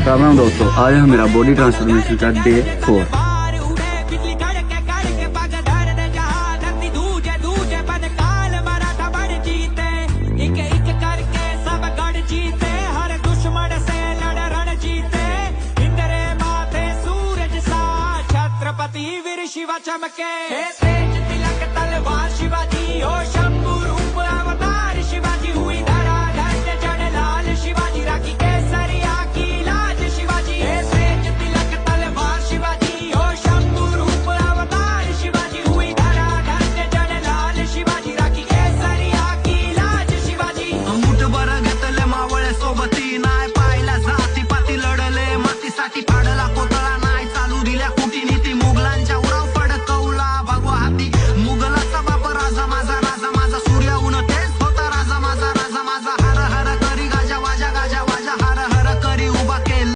राम राम दोस्तों, आज है मेरा बॉडी ट्रांसफॉर्मेशन का डे 4। छत्रपति वीर शिवा चमके तेज तिलक तलवार शिवाजी हो।